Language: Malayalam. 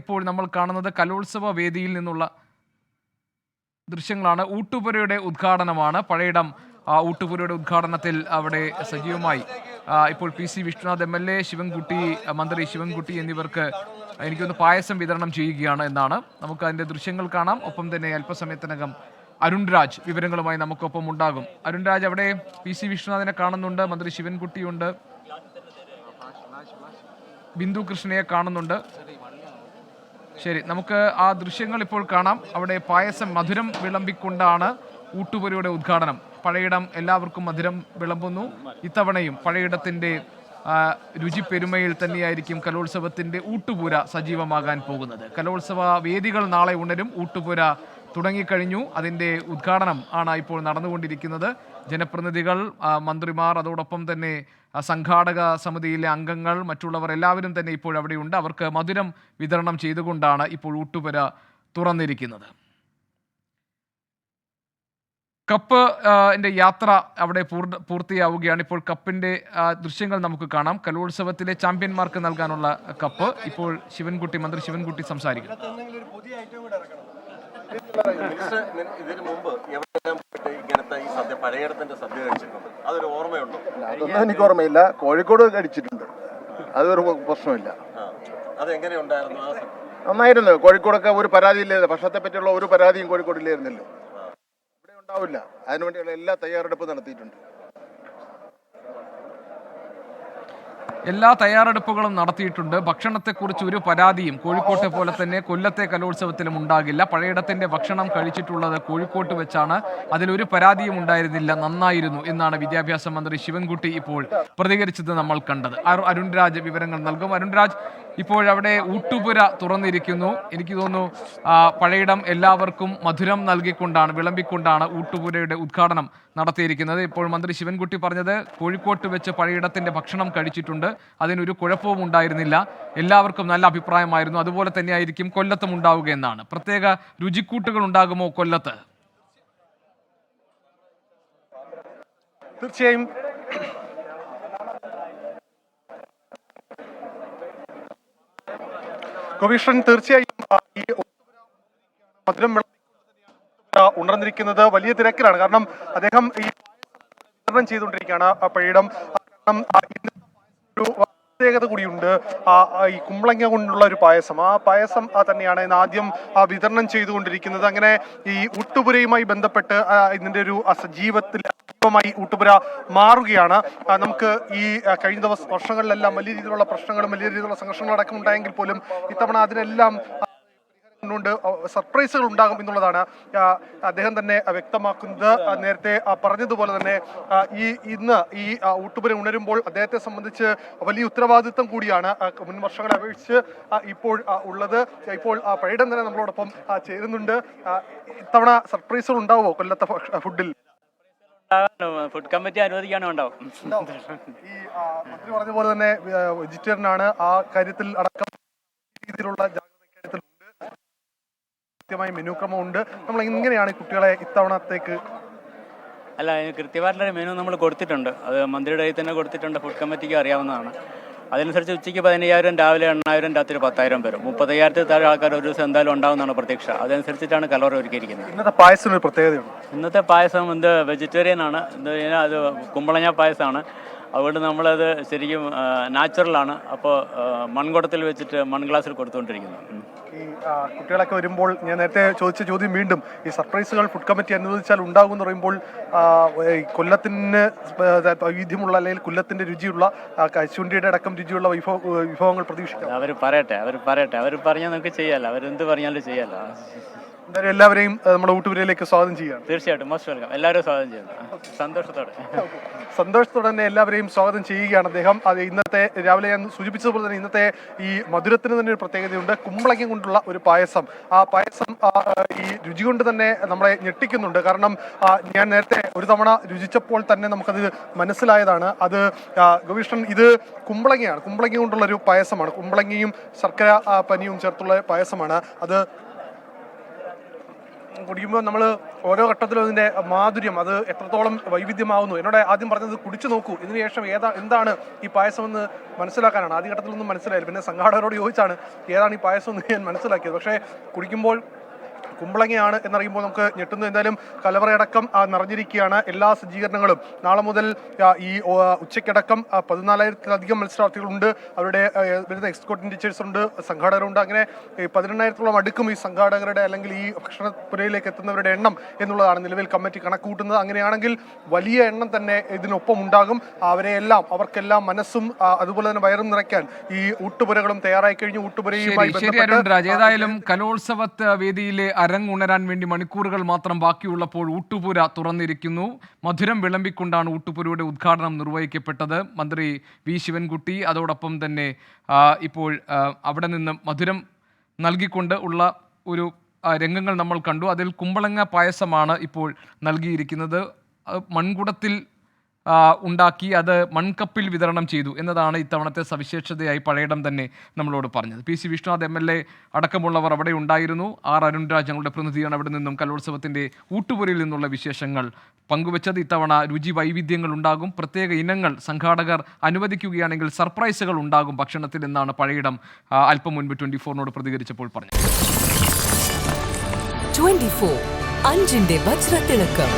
ഇപ്പോൾ നമ്മൾ കാണുന്നത് കലോത്സവ വേദിയിൽ നിന്നുള്ള ദൃശ്യങ്ങളാണ്. ഊട്ടുപുരയുടെ ഉദ്ഘാടനമാണ്. പഴയിടം ഊട്ടുപുരയുടെ ഉദ്ഘാടനത്തിൽ അവിടെ സജീവമായി ഇപ്പോൾ P C Vishnunath MLA, Sivankutty, മന്ത്രി ശിവൻകുട്ടി എന്നിവർക്ക് എനിക്കൊന്ന് പായസം വിതരണം ചെയ്യുകയാണ് എന്നാണ്. നമുക്ക് അതിൻ്റെ ദൃശ്യങ്ങൾ കാണാം. ഒപ്പം തന്നെ അല്പസമയത്തിനകം അരുൺ രാജ് വിവരങ്ങളുമായി നമുക്കൊപ്പം ഉണ്ടാകും. അരുൺ രാജ്, അവിടെ പി സി വിഷ്ണുനാഥിനെ കാണുന്നുണ്ട്, മന്ത്രി ശിവൻകുട്ടിയുണ്ട്, ബിന്ദു കൃഷ്ണയെ കാണുന്നുണ്ട്. ശരി, നമുക്ക് ആ ദൃശ്യങ്ങൾ ഇപ്പോൾ കാണാം. അവിടെ പായസം മധുരം വിളമ്പിക്കൊണ്ടാണ് ഊട്ടുപുരയുടെ ഉദ്ഘാടനം. പഴയിടം എല്ലാവർക്കും മധുരം വിളമ്പുന്നു. ഇത്തവണയും പഴയിടത്തിൻ്റെ രുചിപ്പെരുമയിൽ തന്നെയായിരിക്കും കലോത്സവത്തിൻ്റെ ഊട്ടുപുര സജീവമാകാൻ പോകുന്നത്. കലോത്സവ വേദികൾ നാളെ ഉണരും. ഊട്ടുപുര തുടങ്ങിക്കഴിഞ്ഞു. അതിൻ്റെ ഉദ്ഘാടനം ആണ് ഇപ്പോൾ നടന്നുകൊണ്ടിരിക്കുന്നത്. ജനപ്രതിനിധികൾ, മന്ത്രിമാർ, അതോടൊപ്പം തന്നെ സംഘാടക സമിതിയിലെ അംഗങ്ങൾ, മറ്റുള്ളവർ എല്ലാവരും തന്നെ ഇപ്പോൾ അവിടെയുണ്ട്. അവർക്ക് മധുരം വിതരണം ചെയ്തുകൊണ്ടാണ് ഇപ്പോൾ ഊട്ടുപുര തുറന്നിരിക്കുന്നത്. കപ്പ് യാത്ര അവിടെ പൂർത്തിയാവുകയാണ്. ഇപ്പോൾ കപ്പിൻ്റെ ദൃശ്യങ്ങൾ നമുക്ക് കാണാം. കലോത്സവത്തിലെ ചാമ്പ്യന്മാർക്ക് നൽകാനുള്ള കപ്പ് ഇപ്പോൾ മന്ത്രി ശിവൻകുട്ടി സംസാരിക്കും. ഇതിനു മുമ്പ് ഇങ്ങനത്തെ ഈ സദ്യ പഴയടത്തിന്റെ സദ്യ കഴിച്ചിട്ടുണ്ട്, അതൊരു ഓർമ്മയുണ്ടോ? അതൊന്നും എനിക്ക് ഓർമ്മയില്ല. കോഴിക്കോട് കഴിച്ചിട്ടുണ്ട്, അതൊരു പ്രശ്നമില്ല. അതെങ്ങനെയുണ്ടായിരുന്നു? നന്നായിരുന്നു. കോഴിക്കോടൊക്കെ ഒരു പരാതിയില്ലായിരുന്നു. ഭക്ഷണത്തെ പറ്റിയുള്ള ഒരു പരാതിയും കോഴിക്കോടില്ലായിരുന്നല്ലോ. ഇവിടെ ഉണ്ടാവില്ല. അതിനുവേണ്ടിയുള്ള എല്ലാ തയ്യാറെടുപ്പും നടത്തിയിട്ടുണ്ട്. എല്ലാ തയ്യാറെടുപ്പുകളും നടത്തിയിട്ടുണ്ട്. ഭക്ഷണത്തെക്കുറിച്ച് ഒരു പരാതിയും കോഴിക്കോട്ടെ പോലെ തന്നെ കൊല്ലത്തെ കലോത്സവത്തിലും ഉണ്ടാകില്ല. പഴയിടത്തിന്റെ ഭക്ഷണം കഴിച്ചിട്ടുള്ളത് കോഴിക്കോട്ട് വെച്ചാണ്. അതിലൊരു പരാതിയും ഉണ്ടായിരുന്നില്ല, നന്നായിരുന്നു എന്നാണ് വിദ്യാഭ്യാസ മന്ത്രി ശിവൻകുട്ടി ഇപ്പോൾ പ്രതികരിച്ചത് നമ്മൾ കണ്ടത്. അരുൺ രാജ് വിവരങ്ങൾ നൽകും. അരുൺ രാജ്, ഇപ്പോഴവിടെ ഊട്ടുപുര തുറന്നിരിക്കുന്നു. എനിക്ക് തോന്നുന്നു പഴയിടം എല്ലാവർക്കും മധുരം നൽകിക്കൊണ്ടാണ്, വിളമ്പിക്കൊണ്ടാണ് ഊട്ടുപുരയുടെ ഉദ്ഘാടനം നടത്തിയിരിക്കുന്നത്. ഇപ്പോൾ മന്ത്രി ശിവൻകുട്ടി പറഞ്ഞത് കോഴിക്കോട്ട് വെച്ച് പഴയിടത്തിന്റെ ഭക്ഷണം കഴിച്ചിട്ടുണ്ട്, അതിനൊരു കുഴപ്പവും ഉണ്ടായിരുന്നില്ല, എല്ലാവർക്കും നല്ല അഭിപ്രായമായിരുന്നു. അതുപോലെ തന്നെയായിരിക്കും കൊല്ലത്തും ഉണ്ടാവുക എന്നാണ്. പ്രത്യേക രുചിക്കൂട്ടുകൾ ഉണ്ടാകുമോ കൊല്ലത്ത്? തീർച്ചയായും ഗോപീഷ്ണൻ, തീർച്ചയായും ഈ മധുരം ഉണർന്നിരിക്കുന്നത് വലിയ തിരക്കിലാണ്. കാരണം അദ്ദേഹം ഈ വിതരണം ചെയ്തുകൊണ്ടിരിക്കുകയാണ് പഴയിടം. ഒരു പ്രത്യേകത കൂടിയുണ്ട്. ഈ കുമ്പളങ്ങ കൊണ്ടുള്ള ഒരു പായസം, ആ പായസം തന്നെയാണ് ഇന്ന് ആദ്യം വിതരണം ചെയ്തുകൊണ്ടിരിക്കുന്നത്. അങ്ങനെ ഈ ഊട്ടുപുരയുമായി ബന്ധപ്പെട്ട് ഇതിന്റെ ഒരു സജീവമായി ഊട്ടുപുര മാറുകയാണ്. നമുക്ക് ഈ കഴിഞ്ഞ വർഷങ്ങളിലെല്ലാം വലിയ രീതിയിലുള്ള പ്രശ്നങ്ങളും വലിയ രീതിയിലുള്ള സംഘർഷങ്ങളും അടക്കം ഉണ്ടായെങ്കിൽ പോലും ഇത്തവണ അതിനെല്ലാം ണ്ട് സർപ്രൈസുകൾ ഉണ്ടാകും എന്നുള്ളതാണ് അദ്ദേഹം തന്നെ വ്യക്തമാക്കുന്നത്. നേരത്തെ പറഞ്ഞതുപോലെ തന്നെ ഇന്ന് ഈ ഊട്ടുപുര ഉണരുമ്പോൾ അദ്ദേഹത്തെ സംബന്ധിച്ച് വലിയ ഉത്തരവാദിത്വം കൂടിയാണ് മുൻ വർഷങ്ങളെ അപേക്ഷിച്ച് ഇപ്പോൾ ഉള്ളത്. ഇപ്പോൾ പഴയിടം തന്നെ നമ്മളോടൊപ്പം ചേരുന്നുണ്ട്. ഇത്തവണ സർപ്രൈസുകൾ ഉണ്ടാവുമോ കൊല്ലത്തെ ഫുഡിൽ? ഫുഡ് കമ്മിറ്റി അനുവദിക്കാനോ ഉണ്ടാവും. ഈ മന്ത്രി പറഞ്ഞ പോലെ തന്നെ വെജിറ്റേറിയൻ ആണ്. ആ കാര്യത്തിൽ അടക്കം രീതിയിലുള്ള കൃത്യമായി മെനു ക്രമമുണ്ട്. നമ്മൾ എങ്ങനെയാണ് കുട്ടികളെ ഇത്തവണത്തേക്ക്? അല്ല, കൃത്യമായിട്ടുള്ള മെനു നമ്മൾ കൊടുത്തിട്ടുണ്ട്. അത് മന്ത്രിയുടെ കയ്യിൽ തന്നെ കൊടുത്തിട്ടുണ്ട്. ഫുഡ് കമ്മിറ്റിക്ക് അറിയാവുന്നതാണ്. അതനുസരിച്ച് ഉച്ചയ്ക്ക് 15,000, രാവിലെ 8,000, രാത്രി 10,000 പേരും. 30,000 താഴെ ആൾക്കാർ ഒരു ദിവസം എന്തായാലും ഉണ്ടാവുന്നതാണ് പ്രതീക്ഷ. അതനുസരിച്ചിട്ടാണ് കലോറി ഒരുക്കിയിരിക്കുന്നത്. ഇന്നത്തെ പായസം ഒരു പ്രത്യേകതയുണ്ട്. ഇന്നത്തെ പായസം വെജിറ്റേറിയൻ ആണ്. അത് കുമ്പളങ്ങ പായസമാണ്. അതുകൊണ്ട് നമ്മളത് ശരിക്കും നാച്ചുറലാണ്. അപ്പോൾ മൺകുടത്തിൽ വെച്ചിട്ട് ഗ്ലാസ്സിൽ കൊടുത്തുകൊണ്ടിരിക്കുന്നു. ഈ കുട്ടികളൊക്കെ വരുമ്പോൾ ഞാൻ നേരത്തെ ചോദിച്ച ചോദ്യം വീണ്ടും, ഈ സർപ്രൈസുകൾ ഫുഡ് കമ്മിറ്റി അനുവദിച്ചാൽ ഉണ്ടാകും എന്ന് പറയുമ്പോൾ കൊല്ലത്തിന് വൈവിധ്യമുള്ള അല്ലെങ്കിൽ കൊല്ലത്തിന്റെ രുചിയുള്ള കശുവണ്ടിയുടെ അടക്കം രുചിയുള്ള വിഭവങ്ങൾ പ്രതീക്ഷിക്കാം. അവർ പറയട്ടെ. അവർ പറഞ്ഞാൽ നമുക്ക് ചെയ്യാമല്ലോ. അവരെന്ത് പറഞ്ഞാലും ചെയ്യാമല്ലോ. എന്തായാലും എല്ലാവരെയും നമ്മുടെ ഊട്ടുപുരയിലേക്ക് സ്വാഗതം ചെയ്യാം. തീർച്ചയായിട്ടും മോസ്റ്റ് വെൽക്കം. എല്ലാവരും സ്വാഗതം ചെയ്യുന്നു. സന്തോഷത്തോടെ തന്നെ എല്ലാവരെയും സ്വാഗതം ചെയ്യുകയാണ് അദ്ദേഹം. അത് ഇന്നത്തെ രാവിലെ ഞാൻ സൂചിപ്പിച്ചതുപോലെ തന്നെ ഇന്നത്തെ ഈ മധുരത്തിന് തന്നെ ഒരു പ്രത്യേകതയുണ്ട്. കുമ്പളങ്ങ കൊണ്ടുള്ള ഒരു പായസം. ആ പായസം ഈ രുചി കൊണ്ട് തന്നെ നമ്മളെ ഞെട്ടിക്കുന്നുണ്ട്. കാരണം ഞാൻ നേരത്തെ ഒരു തവണ രുചിച്ചപ്പോൾ തന്നെ നമുക്കത് മനസ്സിലായതാണ്. അത് ഗോപീഷ്ണൻ, ഇത് കുമ്പളങ്ങയാണ്. കുമ്പളങ്ങ കൊണ്ടുള്ള ഒരു പായസമാണ്. കുമ്പളങ്ങയും ശർക്കര പനിയും ചേർത്തുള്ള പായസമാണ്. അത് കുടിക്കുമ്പോൾ നമ്മൾ ഓരോ ഘട്ടത്തിലും അതിൻ്റെ മാധുര്യം അത് എത്രത്തോളം വൈവിധ്യമാവുന്നു. എന്നോട് ആദ്യം പറഞ്ഞത് കുടിച്ചു നോക്കൂ, ഇതിനുശേഷം എന്താണ് ഈ പായസം എന്ന് മനസ്സിലാക്കാനാണ്. ആദ്യ ഘട്ടത്തിലൊന്നും മനസ്സിലായില്ല, പിന്നെ സംഘാടകരോട് ചോദിച്ചാണ് ഏതാണ് ഈ പായസം എന്ന് ഞാൻ മനസ്സിലാക്കിയത്. പക്ഷേ കുടിക്കുമ്പോൾ കുമ്പളങ്ങയാണ് എന്നറിയുമ്പോൾ നമുക്ക് ഞെട്ടുന്നു. എന്തായാലും കലവറയടക്കം നിറഞ്ഞിരിക്കുകയാണ്. എല്ലാ സജ്ജീകരണങ്ങളും നാളെ മുതൽ ഈ ഉച്ചയ്ക്കടക്കം 14,000-ലധികം മത്സരാർത്ഥികളുണ്ട്. അവരുടെ വരുന്ന എക്സിക്യൂട്ടീവ് ടീച്ചേഴ്സ് ഉണ്ട്, സംഘാടകരുണ്ട്. അങ്ങനെ 18,000-ഓളം അടുക്കും ഈ സംഘാടകരുടെ അല്ലെങ്കിൽ ഈ ഭക്ഷണപ്പുരയിലേക്ക് എത്തുന്നവരുടെ എണ്ണം എന്നുള്ളതാണ് നിലവിൽ കമ്മിറ്റി കണക്കൂട്ടുന്നത്. അങ്ങനെയാണെങ്കിൽ വലിയ എണ്ണം തന്നെ ഇതിനൊപ്പം ഉണ്ടാകും. അവർക്കെല്ലാം മനസ്സും അതുപോലെ തന്നെ വയറും നിറയ്ക്കാൻ ഈ ഊട്ടുപുരകളും തയ്യാറായി കഴിഞ്ഞു. ഊട്ടുപുരയുമായി ബന്ധപ്പെട്ട് ഏതായാലും കലോത്സവ വേദിയിലെ അരങ്ങുണരാൻ വേണ്ടി മണിക്കൂറുകൾ മാത്രം ബാക്കിയുള്ളപ്പോൾ ഊട്ടുപുര തുറന്നിരിക്കുന്നു. മധുരം വിളമ്പിക്കൊണ്ടാണ് ഊട്ടുപുരയുടെ ഉദ്ഘാടനം നിർവഹിക്കപ്പെട്ടത്. മന്ത്രി വി ശിവൻകുട്ടി അതോടൊപ്പം തന്നെ ഇപ്പോൾ അവിടെ നിന്ന് മധുരം നൽകിക്കൊണ്ട് ഉള്ള ഒരു രംഗങ്ങൾ നമ്മൾ കണ്ടു. അതിൽ കുമ്പളങ്ങ പായസമാണ് ഇപ്പോൾ നൽകിയിരിക്കുന്നത്. മൺകുടത്തിൽ ഉണ്ടാക്കി അത് മൺകപ്പിൽ വിതരണം ചെയ്തു എന്നതാണ് ഇത്തവണത്തെ സവിശേഷതയായി പഴയടം തന്നെ നമ്മളോട് പറഞ്ഞത്. PC വിശ്വനാഥ് MLA അടക്കമുള്ളവർ അവിടെ ഉണ്ടായിരുന്നു. അരുൺരാജ് ഞങ്ങളുടെ പ്രതിനിധിയാണ് അവിടെ നിന്നും കലോത്സവത്തിൻ്റെ ഊട്ടുപുരയിൽ നിന്നുള്ള വിശേഷങ്ങൾ പങ്കുവച്ചത്. ഇത്തവണ രുചി വൈവിധ്യങ്ങൾ ഉണ്ടാകും, പ്രത്യേക ഇനങ്ങൾ സംഘാടകർ അനുവദിക്കുകയാണെങ്കിൽ സർപ്രൈസുകൾ ഉണ്ടാകും ഭക്ഷണത്തിൽ എന്നാണ് പഴയടം അല്പം മുൻപ് 24-നോട് പ്രതികരിച്ചപ്പോൾ പറഞ്ഞത്. 24 അഞ്ചിന്റെ വജ്രത്തിളക്കം.